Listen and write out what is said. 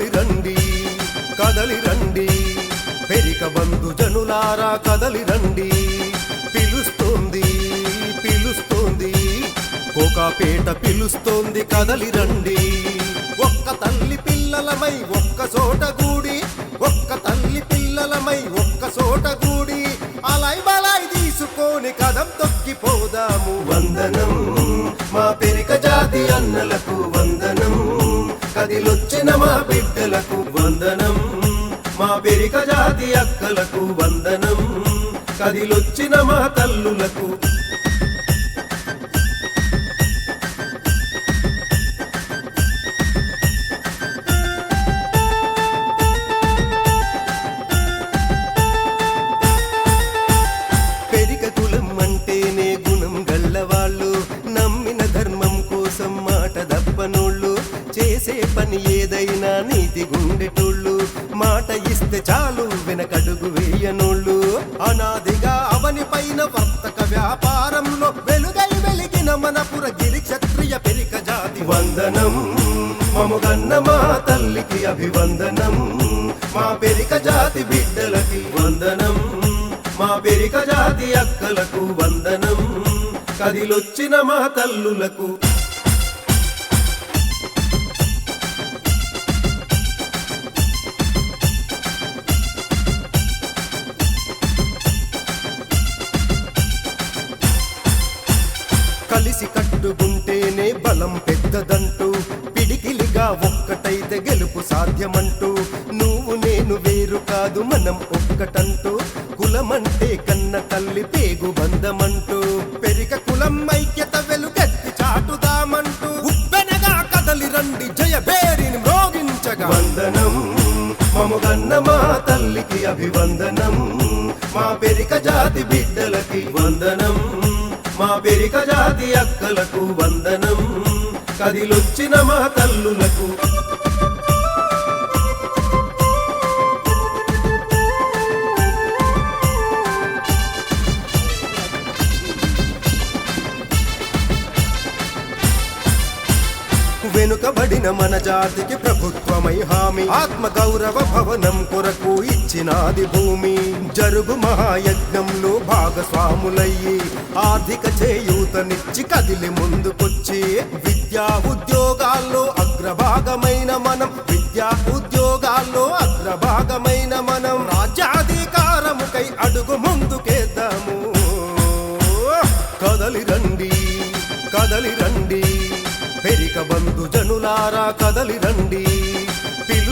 కదలి రండి కదలి రండి పెరిక బంధు జనులారా కదలి రండి పిలుస్తోంది పిలుస్తోంది కోకాపేట పిలుస్తోంది కదలి రండి ఒక్క తల్లి పిల్లలమై ఒక్క చోట గూడి ఒక్క తల్లి పిల్లలమై ఒక్క చోట గూడి అలాయ్ బలాయ్ తీసుకొని కదం తొక్కిపోదాము వందనం మా పెరిక జాతి అన్నలకు వందనం కదిలొచ్చిన మా బిడ్డలకు వందనం మా పెరిక జాతి అక్కలకు వందనం కదిలొచ్చిన మా తల్లులకు పెరిక కులం అంటేనే గుణం గల్లవాళ్ళు నమ్మిన ధర్మం కోసం మాట దప్పనోళ్ళు చేసే పని ఏదైనా నీతి గుండెటోళ్ళు మాట ఇస్తే చాలు వెనకడుగు వేయనోళ్ళు అనాదిగా అవని పైన వర్తక వ్యాపారంలో వెలుగై వెలిగిన మనపుర గిరి క్షత్రియ పెరిక జాతి వందనం మముగన్న మా తల్లికి అభివందనం మా పెరిక జాతి బిడ్డలకి వందనం మా పెరిక జాతి అక్కలకు వందనం కదిలొచ్చిన మా తల్లులకు కలిసి కట్టుకుంటేనే బలం పెద్దదంటూ పిడికిలిగా ఒక్కటైతే గెలుపు సాధ్యమంటూ నువ్వు నేను వేరు కాదు మనం ఒక్కటంటూ కులమంటే కన్న తల్లి పేగు బంధమంటూ పెరిక కులం ఐక్యత వెలుగెత్తి చాటుదామంటూ ఉప్పెనగా కదలి రండి జయ పేరిని మ్రోగించగా వందనం మముగన్న మా తల్లికి అభివందనం మా పెరిక జాతి బిడ్డలకి వందనం మా పెరిక జాతి అక్కలకు వందనం కదిలొచ్చిన మా తల్లులకు వెనుకబడిన మన జాతికి ప్రభుత్వమై హామీ ఆత్మ గౌరవ భవనం కొరకు ఇచ్చినాది భూమి జరుగు మహాయజ్ఞంలో భాగస్వాములయ్యి ఆర్థిక చేయూతనిచ్చి కదిలి ముందుకొచ్చి విద్యా ఉద్యోగాల్లో అగ్రభాగమైన మనం విద్యా ఉద్యోగాల్లో అగ్రభాగమైన మనం రాజ్యాధికారముకై అడుగు ముందుకేద్దాము కదలి రండి కదలి రండి పెరిక బంధు జనులారా కదలి రండి